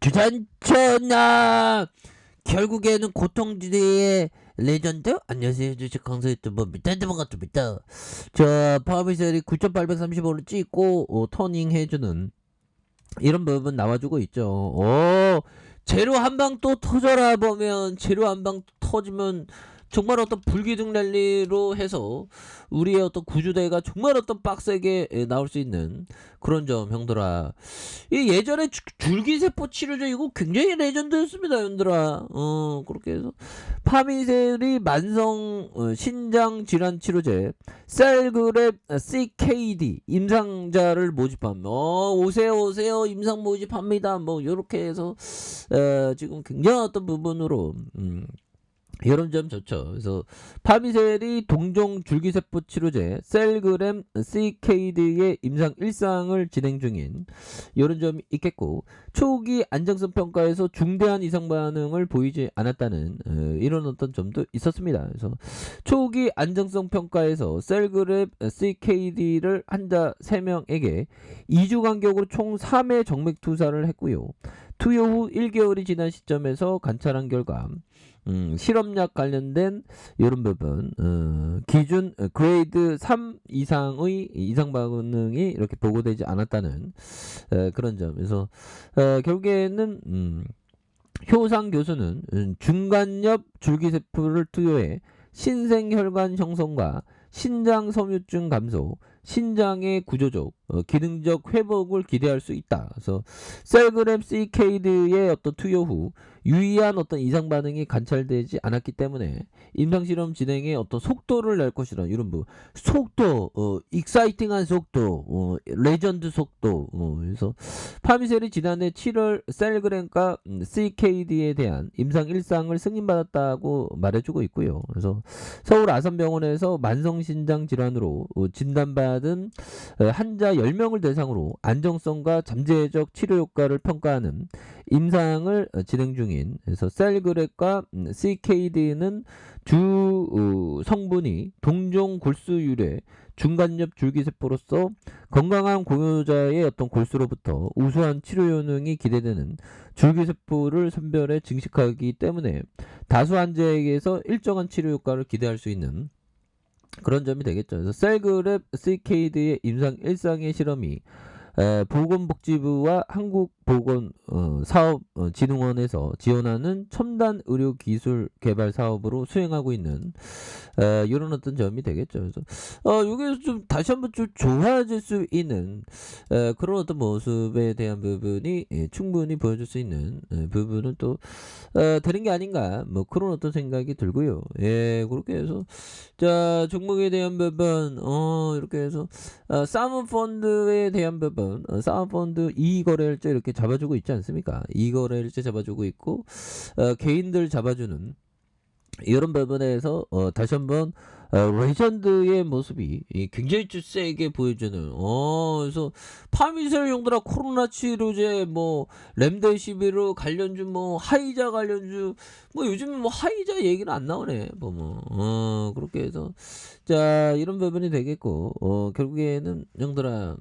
주전천하 결국에는 고통지대의 레전드. 안녕하세요, 주식 강사 유튜버 밑단데 반갑습니다. 자, 파워비셀이 9,835를 찍고 터닝 해주는 이런 부분 나와주고 있죠. 재료 한 방 또 터져라. 보면 재료 한 방 터지면 정말 어떤 불기둥 랠리로 해서 우리의 어떤 구주대가 정말 어떤 빡세게 나올 수 있는 그런 점, 형들아. 이 예전에 줄기세포 치료제 이거 굉장히 레전드였습니다, 형들아. 그렇게 해서 파미셀이 만성 신장 질환 치료제 셀그랩 CKD 임상자를 모집함. 오세요 임상 모집합니다. 뭐 요렇게 해서 지금 굉장히 어떤 부분으로 이런 점 좋죠. 그래서 파미셀이 동종 줄기세포 치료제 셀그램 CKD의 임상 1상을 진행 중인 이런 점이 있겠고, 초기 안정성 평가에서 중대한 이상 반응을 보이지 않았다는 이런 어떤 점도 있었습니다. 그래서 초기 안정성 평가에서 셀그램 CKD를 환자 3명에게 2주 간격으로 총 3회 정맥 투사를 했고요. 투여 후 1개월이 지난 시점에서 관찰한 결과 실험약 관련된 이런 부분 기준 그레이드 3 이상의 이상 반응이 이렇게 보고되지 않았다는 그런 점에서 결국에는 효상 교수는 중간엽 줄기세포를 투여해 신생혈관 형성과 신장 섬유증 감소, 신장의 구조적, 기능적 회복을 기대할 수 있다. 그래서 셀그램 CKD의 어떤 투여 후 유의한 어떤 이상 반응이 관찰되지 않았기 때문에 임상 실험 진행에 어떤 속도를 낼 것이라, 이런 부 속도, 익사이팅한 속도, 레전드 속도. 그래서 파미셀이 지난해 7월 셀그램과 CKD에 대한 임상 1상을 승인받았다고 말해주고 있고요. 그래서 서울 아산병원에서 만성신장 질환으로 진단받은 환자 10명을 대상으로 안정성과 잠재적 치료 효과를 평가하는 임상을 진행 중인, 그래서 셀그랩과 CKD는 주 성분이 동종 골수 유래 중간엽 줄기세포로서 건강한 공유자의 어떤 골수로부터 우수한 치료 효능이 기대되는 줄기세포를 선별해 증식하기 때문에 다수 환자에게서 일정한 치료 효과를 기대할 수 있는 그런 점이 되겠죠. 그래서 셀그랩 CKD의 임상 1상의 실험이 보건복지부와 한국보건사업진흥원에서 지원하는 첨단 의료기술 개발 사업으로 수행하고 있는 이런 어떤 점이 되겠죠. 그래서 여기서 좀 다시 한번 좀 좋아질 수 있는 그런 어떤 모습에 대한 부분이 충분히 보여줄 수 있는 부분은 또 되는 게 아닌가, 뭐 그런 어떤 생각이 들고요. 예, 그렇게 해서 자, 종목에 대한 부분 이렇게 해서 사모펀드에 대한 부분, 사모펀드 이거래일제 이렇게 잡아주고 있지 않습니까? 이거래일제 잡아주고 있고, 개인들 잡아주는 이런 부분에서 다시 한번 레전드의 모습이 굉장히 좀 세게 보여주는, 그래서 파미셀 용도라 코로나 치료제, 뭐 렘데시비르 관련주, 뭐 하이자 관련주, 뭐 요즘 뭐 하이자 얘기는 안 나오네 보면. 그렇게 해서 자, 이런 부분이 되겠고, 결국에는 형들아,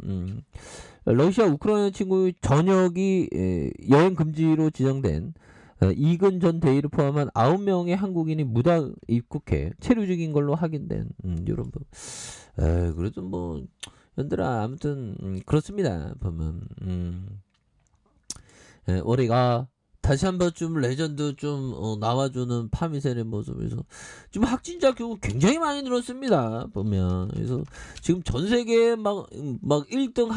러시아 우크라이나 친구의 전역이 여행 금지로 지정된 이근 전 대위를 포함한 9명의 한국인이 무단 입국해 체류 중인 걸로 확인된 이런 부. 그래도 뭐 얘들아 아무튼 그렇습니다. 보면 우리가 다시 한번 좀 레전드 좀 나와주는 파미셀의 모습에서 지금 확진자 경우 굉장히 많이 늘었습니다. 보면 그래서 지금 전 세계에 막 1등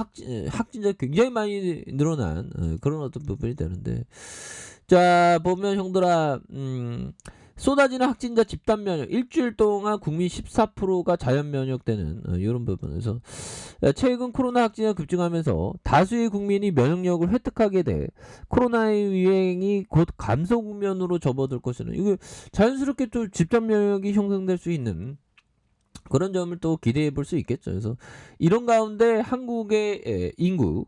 확진자 굉장히 많이 늘어난 그런 어떤 부분이 되는데, 자, 보면 형들아, 쏟아지는 확진자 집단 면역, 일주일 동안 국민 14%가 자연 면역되는 이런 부분에서 최근 코로나 확진자 급증하면서 다수의 국민이 면역력을 획득하게 돼 코로나의 유행이 곧 감소 국면으로 접어들 것이는, 이거 자연스럽게 또 집단 면역이 형성될 수 있는 그런 점을 또 기대해 볼 수 있겠죠. 그래서 이런 가운데 한국의 인구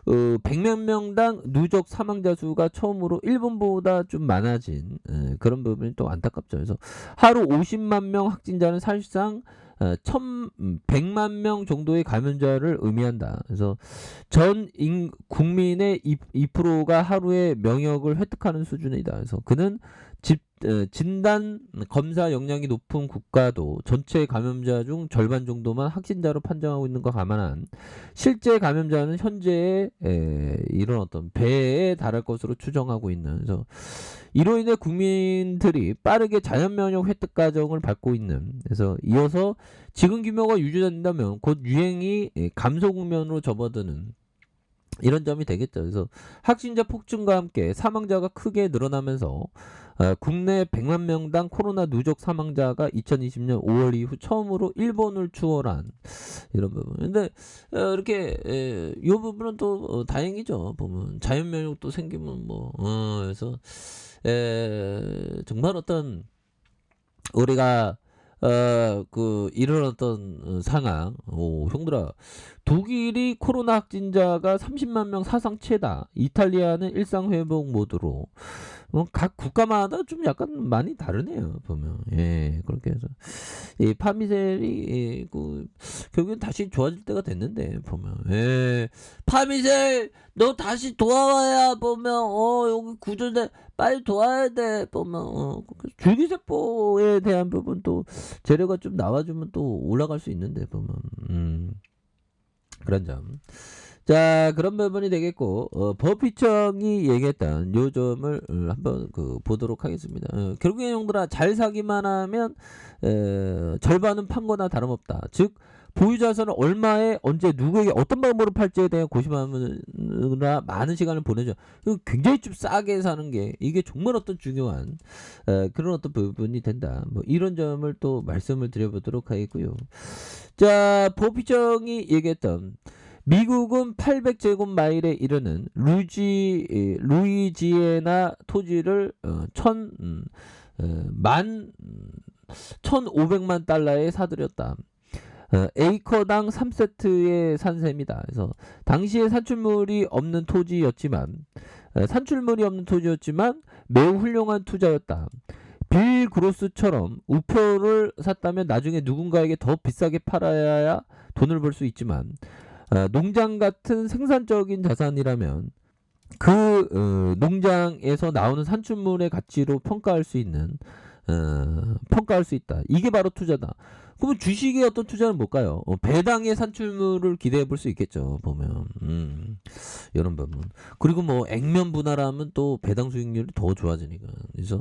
100만 명당 누적 사망자 수가 처음으로 일본보다 좀 많아진 그런 부분이 또 안타깝죠. 그래서 하루 50만 명 확진자는 사실상 100만 명 정도의 감염자를 의미한다. 그래서 국민의 2%가 하루에 명역을 획득하는 수준이다. 그래서 그는 진단 검사 역량이 높은 국가도 전체 감염자 중 절반 정도만 확진자로 판정하고 있는 거 감안한 실제 감염자는 현재의 이런 어떤 배에 달할 것으로 추정하고 있는. 그래서 이로 인해 국민들이 빠르게 자연 면역 획득 과정을 밟고 있는. 그래서 이어서 지금 규모가 유지된다면 곧 유행이 감소 국면으로 접어드는 이런 점이 되겠죠. 그래서 확진자 폭증과 함께 사망자가 크게 늘어나면서 국내 100만 명당 코로나 누적 사망자가 2020년 5월 이후 처음으로 일본을 추월한 이런 부분. 근데 이렇게 이 부분은 또 다행이죠. 보면 자연 면역도 생기면 그래서 정말 어떤 우리가 이런 어떤 상황, 형들아, 독일이 코로나 확진자가 30만 명 사상 최다, 이탈리아는 일상 회복 모드로, 각 국가마다 좀 약간 많이 다르네요, 보면. 예, 그렇게 해서. 이 파미셀이, 결국엔 다시 좋아질 때가 됐는데, 보면. 예, 파미셀, 너 다시 돌아와야, 보면, 여기 구조대, 빨리 도와야 돼, 보면. 줄기세포에 대한 부분 또, 재료가 좀 나와주면 또 올라갈 수 있는데, 보면. 그런 점. 자, 그런 부분이 되겠고, 법휘청이 얘기했던 요 점을 한번 보도록 하겠습니다. 결국에 형들아, 잘 사기만 하면 절반은 판거나 다름없다. 즉 보유자선을 얼마에 언제 누구에게 어떤 방법으로 팔지에 대한 고심하느라 많은 시간을 보내죠. 굉장히 좀 싸게 사는 게 이게 정말 어떤 중요한 그런 어떤 부분이 된다. 이런 점을 또 말씀을 드려보도록 하겠고요. 자, 법휘청이 얘기했던 미국은 800제곱마일에 이르는 루이지애나 토지를 1,500만 달러에 사들였다. 에이커당 3세트의 산셈이다. 그래서 당시에 산출물이 없는 토지였지만 매우 훌륭한 투자였다. 빌 그로스처럼 우표를 샀다면 나중에 누군가에게 더 비싸게 팔아야 돈을 벌 수 있지만 농장 같은 생산적인 자산이라면 그 농장에서 나오는 산출물의 가치로 평가할 수 있다. 이게 바로 투자다. 그러면 주식의 어떤 투자는 뭘까요? 배당의 산출물을 기대해 볼 수 있겠죠. 보면 이런 부분. 그리고 액면 분할하면 또 배당 수익률이 더 좋아지니까. 그래서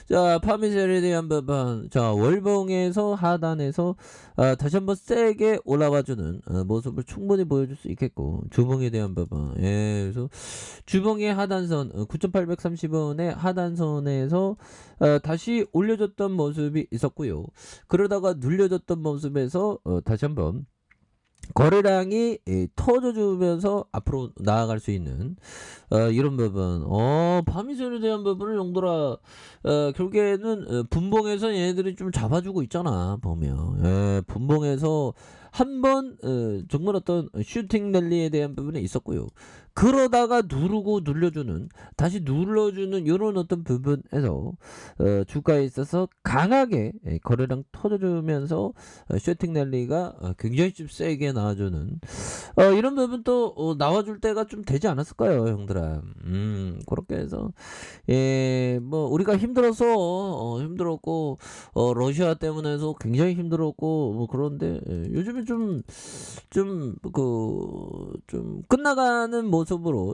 자, 파미셀에 대한 부분. 자, 월봉에서 하단에서 다시 한번 세게 올라와주는 모습을 충분히 보여줄 수 있겠고, 주봉에 대한 부분. 예, 그래서 주봉의 하단선 9,830원의 하단선에서 다시 올려줬던 모습이 있었고요. 그러다가 눌려줬던 모습에서 다시 한번 거래량이 터져주면서 앞으로 나아갈 수 있는 이런 부분. 파미셀에 대한 부분을 용도라 결국에는 분봉에서 얘네들이 좀 잡아주고 있잖아. 보면 분봉에서 한번 정말 어떤 슈팅 랠리에 대한 부분이 있었고요. 그러다가 누르고 눌려주는, 다시 눌러주는 이런 어떤 부분에서 주가에 있어서 강하게 거래량 터져주면서 슈팅 랠리가 굉장히 좀 세게 나와주는 이런 부분 또 나와줄 때가 좀 되지 않았을까요, 형들아? 그렇게 해서 우리가 힘들었고 러시아 때문에 해서 굉장히 힘들었고 그런데 요즘에 좀 끝나가는 모습으로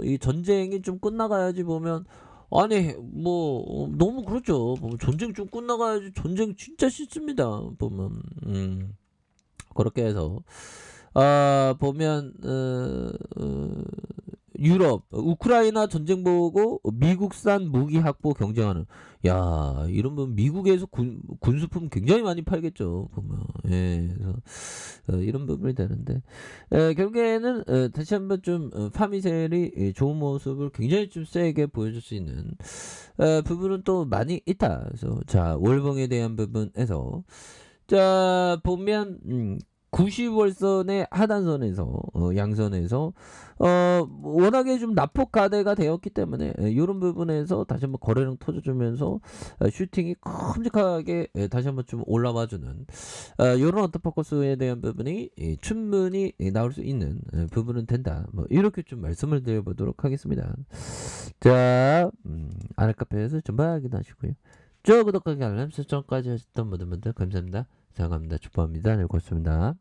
이 전쟁이 좀 끝나가야지. 보면 아니 너무 그렇죠. 보면 전쟁 좀 끝나가야지. 전쟁 진짜 싫습니다. 보면 그렇게 해서 보면 유럽 우크라이나 전쟁 보고 미국산 무기 확보 경쟁하는. 야, 이런 분 미국에서 군수품 굉장히 많이 팔겠죠. 보면 그래서 이런 부분이 되는데 결국에는 다시 한번 좀 파미셀이 좋은 모습을 굉장히 좀 세게 보여줄 수 있는 부분은 또 많이 있다. 그래서 자, 월봉에 대한 부분에서 자 보면 90월선의 하단선에서 양선에서 워낙에 좀 낙폭 가대가 되었기 때문에 요런 부분에서 다시 한번 거래량 터져주면서 슈팅이 큼직하게 다시 한번 좀 올라와 주는 요런 어터퍼커스에 대한 부분이 충분히 나올 수 있는 부분은 된다. 뭐 이렇게 좀 말씀을 드려보도록 하겠습니다. 자, 아랫카페에서 좀 확인하시고요. 구독하기 알람 설정까지 하셨던 모든 분들 감사합니다. 사랑합니다. 축복합니다. 네, 고맙습니다.